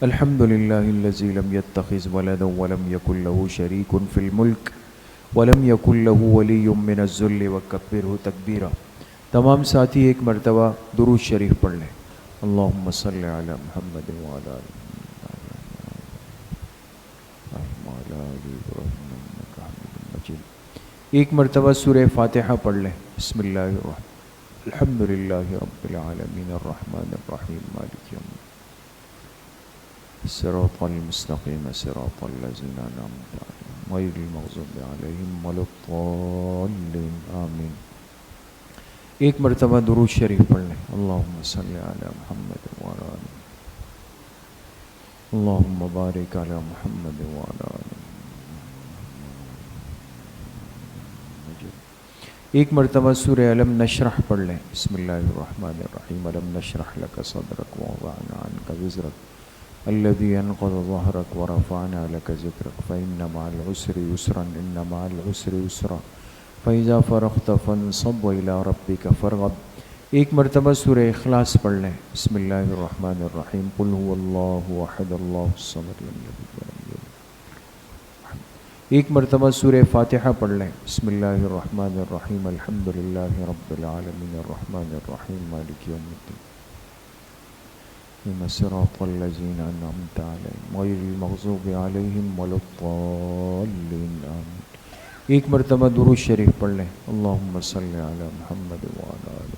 الحمد للہ الذی لم يتخذ ولدا ولم يكن له شریک فی الملک ولم يكن له ولی من الذل وکبرہ تکبیرا۔ تمام ساتھی ایک مرتبہ درود شریف پڑھ لیں۔ اللہم صل علی محمد وعلی آل محمد۔ ایک مرتبہ سورہ فاتحہ پڑھ لیں۔ بسم اللہ الرحمن الحمد للہ رب العالمین الرحمن الرحیم مالک یوم الصراط المستقیم صراط الذین انعمت علیہم غیر المغضوب علیہم ولا الضالین آمین۔ ایک مرتبہ درود شریف پڑھ لیں۔ اللہم صلی علی محمد وعلی آل اللہم بارک علی محمد وعلی آل۔ ایک مرتبہ سورہ علم نشرح پڑھ لیں۔ بسم اللہ الرحمن الرحیم۔ علم نشرح لک صدرک ووضعنا عنک وزرک الذی انقض ظہرک ورفعنا لک ذکرک فإن مع العسر یسرا إن مع العسر یسرا فإذا فرغت فانصب وإلی ربک فارغب۔ ایک مرتبہ سورہ اخلاص پڑھ لیں۔ بسم اللہ الرحمن الرحیم۔ قل هو اللہ احد اللہ الصمد لم یلد ولم یولد۔ ایک مرتبہ سورہ فاتحہ پڑھ لیں۔ بسم اللہ الرحمن الرحیم۔ الحمد للہ رب العالمین الرحمن الرحیم مالک یوم الدین صراط الذین انعمت علیہم غیر المغضوب علیہم ولا الضالین آمین۔ ایک مرتبہ درود شریف پڑھ لیں۔ اللہم صلی علی محمد وعلی آل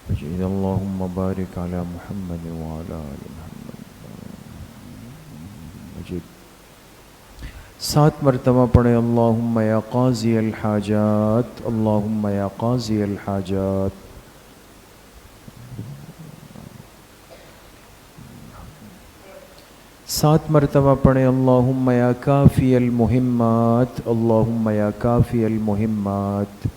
محمد۔ اللہم بارک علی محمد وعلی آل محمد۔ مجید 7 مرتبہ پڑھیں۔ اللہم یا قاضی الحاجات، اللہم یا قاضی الحاجات۔ سات مرتبہ پڑھیں۔ اللہم یا کافی المہمات، اللہم یا کافی المہمات۔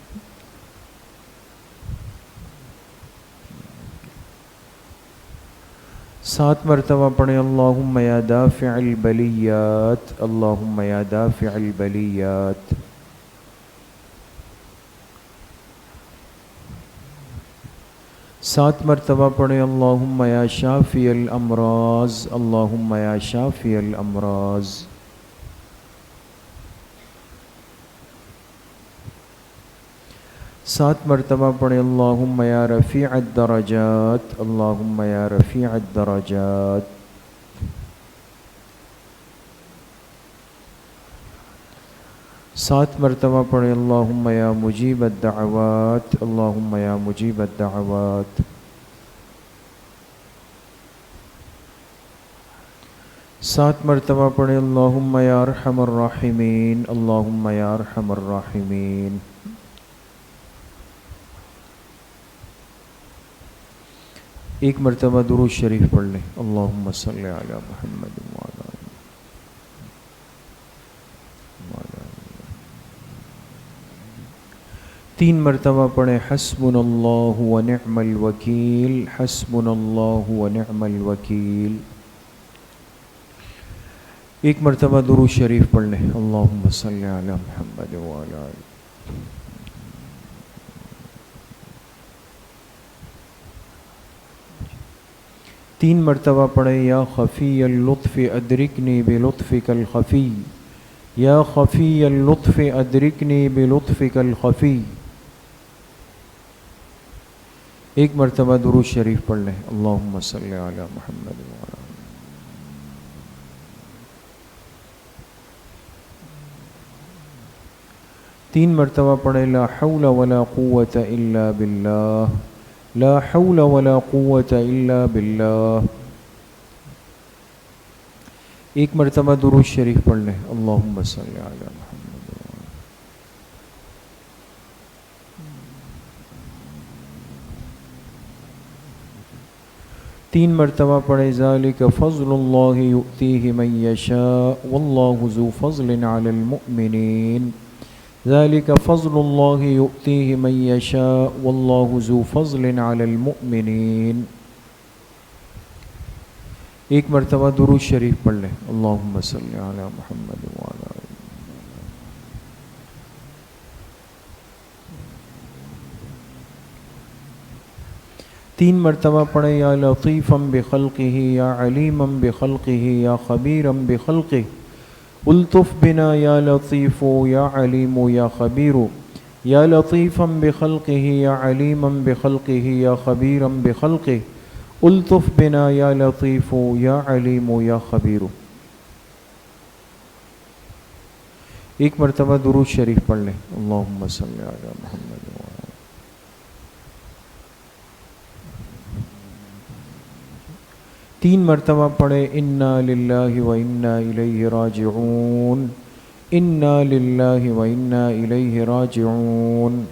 سات مرتبہ پڑھیں۔ اللہم یا دافع البلیات، اللہم یا دافع البلیات۔ سات مرتبہ پڑھیں۔ اللہم یا شافی الامراض، اللہم یا شافی الامراض۔ سات مرتبہ پڑھیں۔ اللہم یا رفیع الدرجات، اللہم یا رفیع الدرجات۔ سات مرتبہ پڑھیں۔ اللہم یا مجیب الدعوات، اللہم یا مجیب الدعوات۔ سات مرتبہ پڑھیں۔ اللہم یا ارحم الراحمین، اللہم یا ارحم الراحمین۔ ایک مرتبہ درود شریف پڑھ لیں۔ اللہم صلی علی محمد وعلی آل محمد۔ 3 مرتبہ پڑھیں۔ حسبنا اللہ ونعم الوکیل، حسبنا اللہ ونعم الوکیل۔ ایک مرتبہ درود شریف پڑھ لیں۔ اللہم صلی علی محمد وعلی آل۔ 3 مرتبہ پڑھیں۔ یا خفی اللطف ادرکنی بلطفک الخفی، یا خفی اللطف ادرکنی بلطفک الخفی۔ ایک مرتبہ درود شریف پڑھ لیں۔ اللہم صلی علی محمد وعلی آل۔ 3 مرتبہ پڑھیں۔ لا حول ولا قوة الا باللہ، لا حول ولا قوة الا باللہ۔ ایک مرتبہ درود شریف پڑھ لیں. اللہم صلی علی محمد. تین مرتبہ پڑھے ذالک فضل اللہ یؤتیہ من یشاء واللہ ذو فضل علی المؤمنین. ذالک فضل اللہ یؤتیہ من یشاء واللہ ذو فضل علی المؤمنین. ایک مرتبہ درود شریف پڑھ لیں. اللہم صلی علی محمد وعلی آلہ. تین مرتبہ پڑھیں یا لطیفا بخلقہ یا علیما بخلقہ یا خبیرا بخلقہ. الطف بنا یا لطیف یا علیم یا خبیر. یا لطیفا بخلقہ یا علیما بخلقہ یا خبیرا بخلقہ. الطف بنا یا لطیف یا علیم یا خبیر. ایک مرتبہ درود شریف پڑھ لیں. اللہم صلی علی محمد وعلی. تین مرتبہ پڑھے انا للہ و انا الیہ راجعون. انا للہ و انا الیہ راجعون.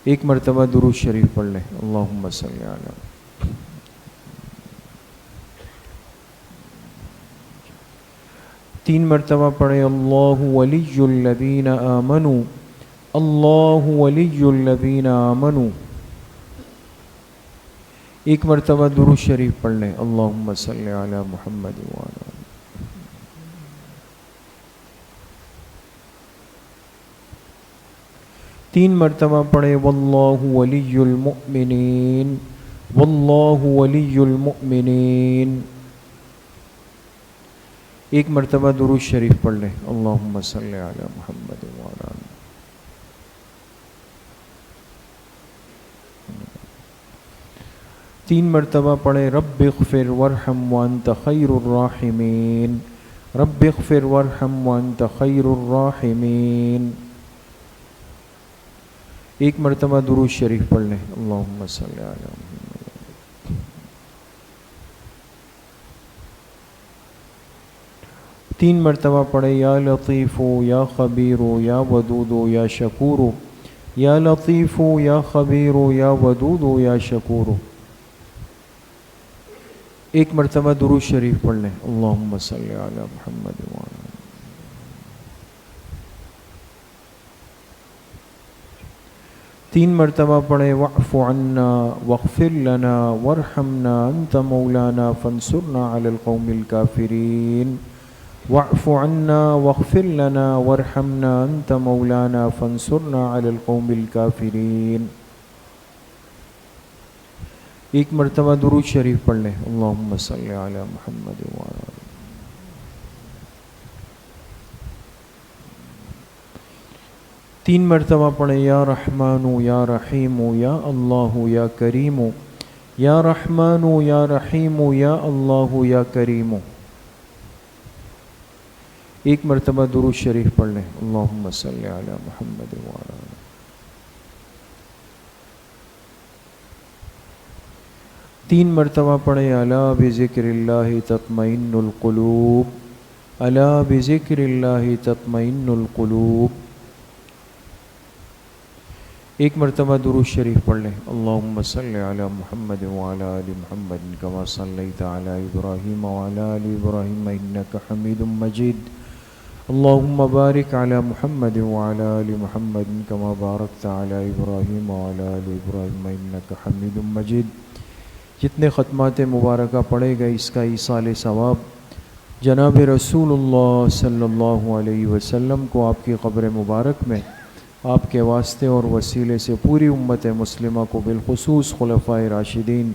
ایک مرتبہ درود شریف پڑھ لیں. اللہم صلی علی. تین مرتبہ پڑھے اللہ ولی الذین آمنوا. اللہ ولی الذین آمنوا. ایک مرتبہ درود شریف پڑھ لیں. اللہم صلی علی محمد وعلی آلہ. تین مرتبہ پڑھے واللہ ولی المؤمنین. واللہ ولی المؤمنین. ایک مرتبہ درود شریف پڑھ لیں. اللہم صلی علی محمد وعلی آلہ. تین مرتبہ پڑھے رب اغفر وارحم وانت خیر الراحمین. رب اغفر وارحم وانت خیر الراحمین. ایک مرتبہ درود شریف پڑھ لیں. اللہم صلی علی محمد. تین مرتبہ پڑھے یا لطیف یا خبیر یا ودود یا شکور. یا لطیف یا خبیر یا ودود یا شکور. ایک مرتبہ درود شریف پڑھ لیں. اللہم صلی علی محمد وعلی آلہ. تین مرتبہ پڑھے واعف عنا واغفر لنا وارحمنا انت مولانا فانصرنا علی القوم الکافرین. واعف عنا واغفر لنا وارحمنا انت مولانا فانصرنا علی القوم الکافرین. ایک مرتبہ درود شریف پڑھ لیں. اللہم صلی علی محمد وعلی آلہ. تین مرتبہ پڑھیں یا رحمان یا رحیم یا اللہ یا کریم. یا رحمان یا رحیم یا اللہ یا کریم. ایک مرتبہ درود شریف پڑھ لیں. اللہم صلی علی محمد وعلی آلہ. تین مرتبہ پڑھیں الا بذکر اللہ تطمئن القلوب. الا بذکر اللہ تطمئن القلوب. ایک مرتبہ درود شریف پڑھ لیں. اللہم صلی علی محمد وعلی آل محمد کما صلیت علی ابراہیم وعلی آل ابراہیم انک حمید مجید. اللہم بارک علی محمد وعلی آل محمد کما بارکت علی ابراہیم وعلی آل ابراہیم انک حمید مجید. جتنے ختمات مبارکہ پڑھے گئے اس کا ایصال ثواب جناب رسول اللہ صلی اللہ علیہ وسلم کو آپ کی قبر مبارک میں آپ کے واسطے اور وسیلے سے پوری امت مسلمہ کو بالخصوص خلفائے راشدین،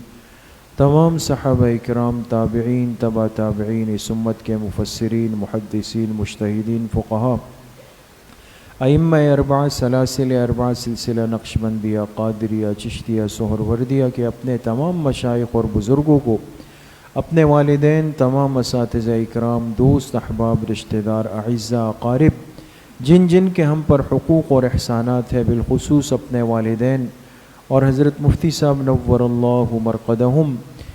تمام صحابہ اکرام، تابعین، تبع تابعین، اس امت کے مفسرین، محدثین، مجتہدین، فقہاء، ائمہ اربعہ، سلاسل اربعہ، سلسلہ نقشبندیہ، قادریہ، چشتیہ، سہروردیہ کے اپنے تمام مشائخ اور بزرگوں کو، اپنے والدین، تمام اساتذہ اکرام، دوست، احباب، رشتہ دار، اعزاء، اقارب، جن جن کے ہم پر حقوق اور احسانات ہے، بالخصوص اپنے والدین اور حضرت مفتی صاحب نور اللہ مرقدہم،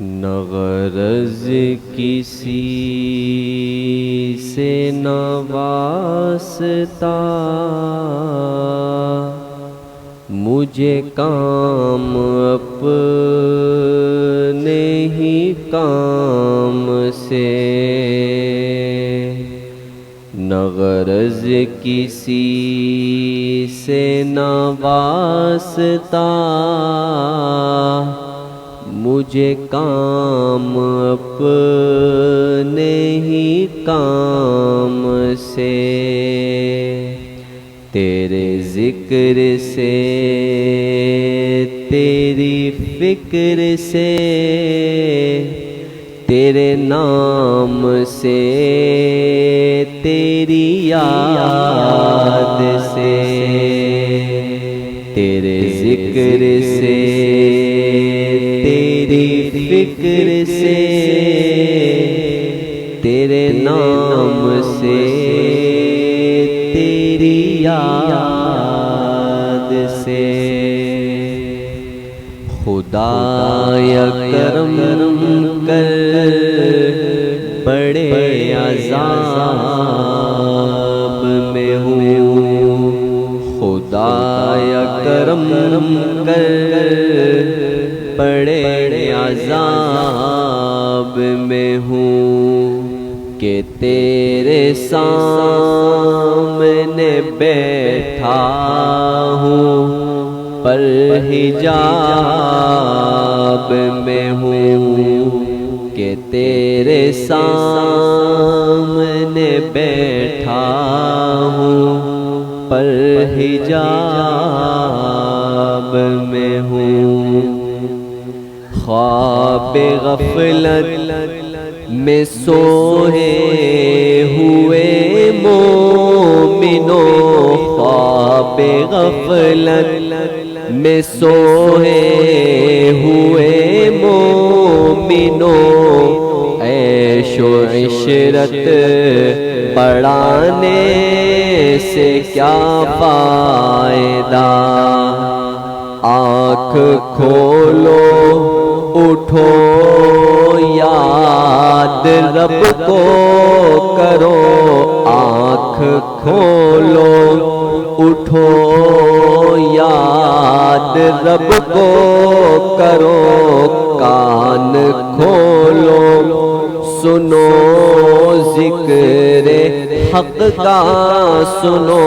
نہ غرض کسی سے نہ واسطہ، مجھے کام اپنے ہی کام سے، نہ غرض کسی سے نہ واسطہ، مجھے کام اپنے ہی کام سے، تیرے ذکر سے تیری فکر سے، تیرے نام سے تیری یاد سے، تیرے ذکر سے تیری فکر سے، تیرے نام سے تیری یاد سے، خدا یا کرم کر بڑے عذاب میں ہوں، خدا یا کرم کر بڑے عذاب میں ہوں، کہ تیرے سامنے بیٹھا ہوں، پر حجاب میں ہوں، کہ تیرے سامنے بیٹھا ہوں، پر حجاب میں ہوں، خواب غفلت میں سوئے ہوئے مومنو، خواب غفلت میں سوئے ہوئے مومنو، عیش و عشرت بڑھانے سے کیا فائدہ، آنکھ کھولو اٹھو یاد رب کو کرو، آنکھ کھولو اٹھو یاد رب کو کرو، کان کھولو سنو ذکر حق کا سنو،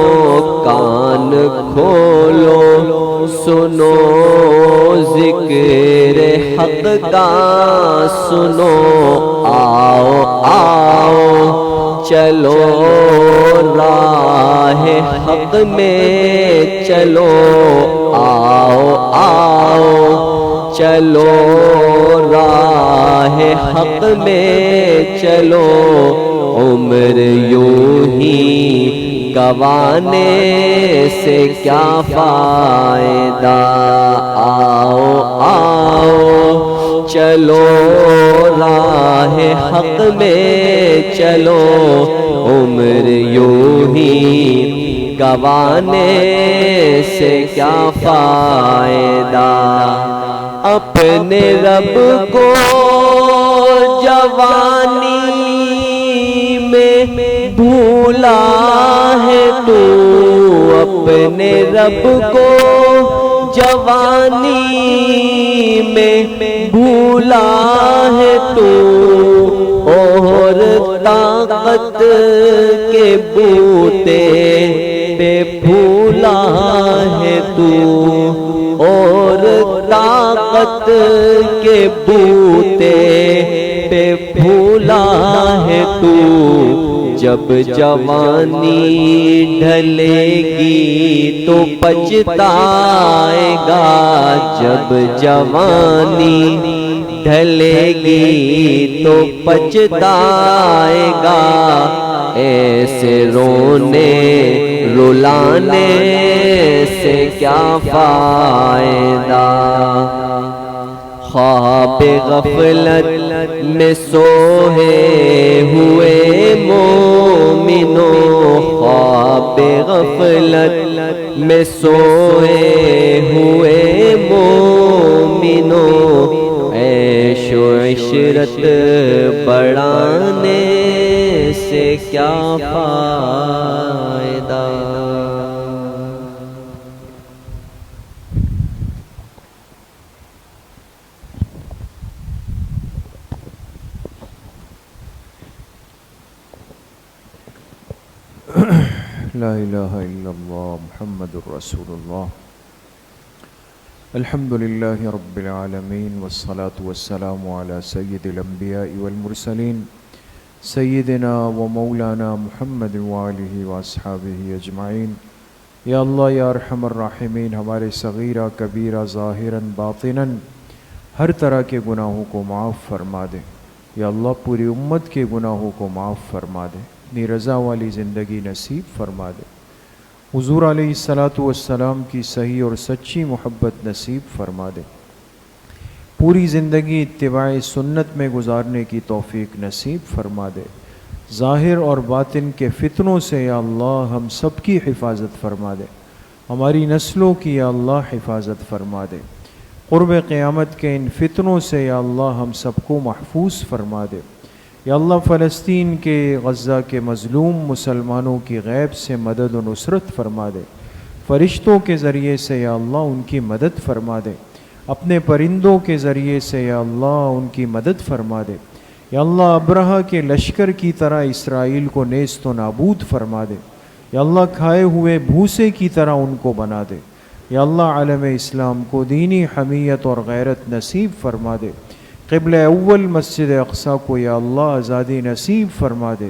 کان کھولو سنو ذکر حق کا سنو، آؤ آؤ چلو راہ حق میں چلو، آؤ آؤ چلو راہ حق میں چلو، عمر یوں ہی گوانے سے کیا فائدہ، آؤ آؤ چلو راہ حق میں چلو، عمر یوں ہی گوانے سے کیا فائدہ، اپنے رب کو جوانی میں بھولا ہے تو، اپنے رب کو جوانی میں بھولا ہے تو، اور طاقت کے بوتے پہ پھولا ہے تو، اور طاقت کے بوتے پہ پھولا ہے تو، جب جوانی ڈھلے گی تو پچھتائے گا، جب جوانی ڈھلے گی تو پچھتائے گا، ایسے رونے رلانے سے کیا فائدہ، خواب غفلت میں سوئے ہوئے مومنو، خواب غفلت میں سوئے ہوئے مومنو، عیش و عشرت بڑھانے سے کیا فائدہ؟
لا الہ الا اللہ محمد رسول اللہ الحمد للہ رب العالمین والصلاة والسلام علی سید الانبیاء والمرسلین سیدنا و مولانا محمد وآلہ واصحابہ اجمعین۔ یا اللہ یا ارحم الراحمین، ہمارے صغیرہ کبیرہ ظاہراً باطناً ہر طرح کے گناہوں کو معاف فرما دے۔ یا اللہ پوری امت کے گناہوں کو معاف فرما دے، اپنی رضا والی زندگی نصیب فرما دے، حضور علیہ السلام کی صحیح اور سچی محبت نصیب فرما دے، پوری زندگی اتباع سنت میں گزارنے کی توفیق نصیب فرما دے، ظاہر اور باطن کے فتنوں سے یا اللہ ہم سب کی حفاظت فرما دے، ہماری نسلوں کی یا اللہ حفاظت فرما دے، قرب قیامت کے ان فتنوں سے یا اللہ ہم سب کو محفوظ فرما دے۔ یا اللہ فلسطین کے غزہ کے مظلوم مسلمانوں کی غیب سے مدد و نصرت فرما دے، فرشتوں کے ذریعے سے یا اللہ ان کی مدد فرما دے، اپنے پرندوں کے ذریعے سے یا اللہ ان کی مدد فرما دے۔ یا اللہ ابرہہ کے لشکر کی طرح اسرائیل کو نیست و نابود فرما دے، یا اللہ کھائے ہوئے بھوسے کی طرح ان کو بنا دے۔ یا اللہ عالم اسلام کو دینی حمیت اور غیرت نصیب فرما دے، قبلہ اول مسجد اقصیٰ کو یا اللہ آزادی نصیب فرما دے،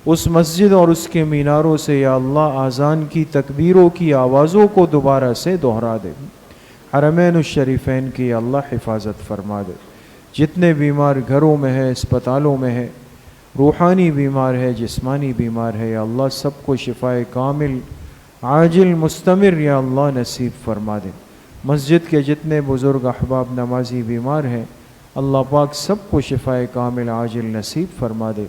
اس مسجد اور اس کے میناروں سے یا اللہ اذان کی تکبیروں کی آوازوں کو دوبارہ سے دہرا دے، حرمین الشریفین کی یا اللہ حفاظت فرما دے۔ جتنے بیمار گھروں میں ہے، اسپتالوں میں ہے، روحانی بیمار ہے، جسمانی بیمار ہے، یا اللہ سب کو شفائے کامل عاجل مستمر یا اللہ نصیب فرما دے۔ مسجد کے جتنے بزرگ احباب نمازی بیمار ہیں اللہ پاک سب کو شفائے کامل عاجل نصیب فرما دے۔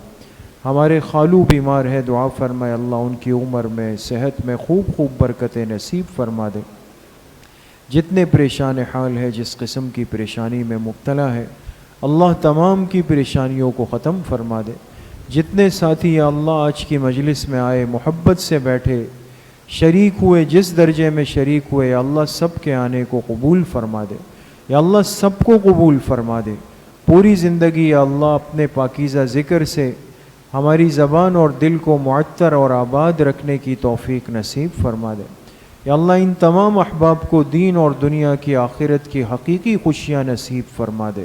ہمارے خالو بیمار ہے، دعا فرمائے اللہ ان کی عمر میں صحت میں خوب خوب برکتیں نصیب فرما دے۔ جتنے پریشان حال ہے، جس قسم کی پریشانی میں مبتلا ہے اللہ تمام کی پریشانیوں کو ختم فرما دے۔ جتنے ساتھی یا اللہ آج کی مجلس میں آئے، محبت سے بیٹھے، شریک ہوئے، جس درجے میں شریک ہوئے یا اللہ سب کے آنے کو قبول فرما دے، یا اللہ سب کو قبول فرما دے۔ پوری زندگی یا اللہ اپنے پاکیزہ ذکر سے ہماری زبان اور دل کو معطر اور آباد رکھنے کی توفیق نصیب فرما دے۔ یا اللہ ان تمام احباب کو دین اور دنیا کی آخرت کی حقیقی خوشیاں نصیب فرما دے۔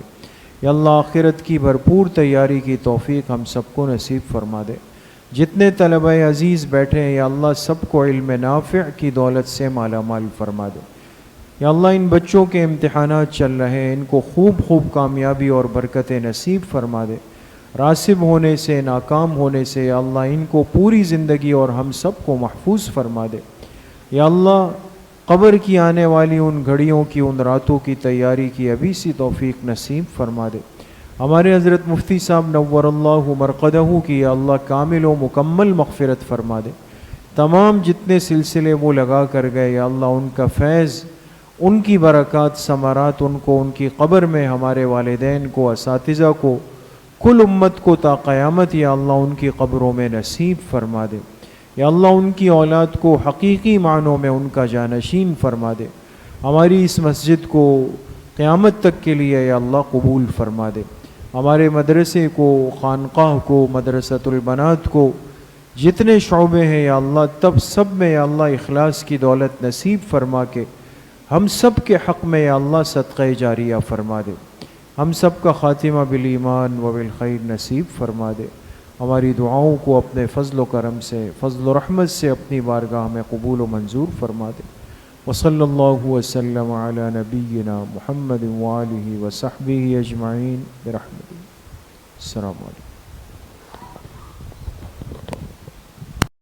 یا اللہ آخرت کی بھرپور تیاری کی توفیق ہم سب کو نصیب فرما دے۔ جتنے طلبہ عزیز بیٹھے ہیں یا اللہ سب کو علم نافع کی دولت سے مالا مال فرما دے۔ یا اللہ ان بچوں کے امتحانات چل رہے ہیں، ان کو خوب خوب کامیابی اور برکتیں نصیب فرما دے۔ راسب ہونے سے، ناکام ہونے سے یا اللہ ان کو پوری زندگی اور ہم سب کو محفوظ فرما دے۔ یا اللہ قبر کی آنے والی ان گھڑیوں کی، ان راتوں کی تیاری کی ابھی سی توفیق نصیب فرما دے۔ ہمارے حضرت مفتی صاحب نور اللہ مرقدہ کی یا اللہ کامل و مکمل مغفرت فرما دے۔ تمام جتنے سلسلے وہ لگا کر گئے یا اللہ ان کا فیض، ان کی برکات، ثمرات ان کو، ان کی قبر میں ہمارے والدین کو، اساتذہ کو، کل امت کو تا قیامت یا اللہ ان کی قبروں میں نصیب فرما دے۔ یا اللہ ان کی اولاد کو حقیقی معنوں میں ان کا جانشین فرما دے۔ ہماری اس مسجد کو قیامت تک کے لیے یا اللہ قبول فرما دے۔ ہمارے مدرسے کو، خانقاہ کو، مدرسۃ البنات کو، جتنے شعبے ہیں یا اللہ تب سب میں یا اللہ اخلاص کی دولت نصیب فرما کے ہم سب کے حق میں یا اللہ صدقہ جاریہ فرما دے۔ ہم سب کا خاتمہ بالایمان و بالخیر نصیب فرما دے۔ ہماری دعاؤں کو اپنے فضل و کرم سے، فضل و رحمت سے اپنی بارگاہ میں قبول و منظور فرما دے۔ وصلی اللہ وسلم علی نبینا محمد وآلہ وصحبہ اجمعین برحمتہ۔ السلام علیکم۔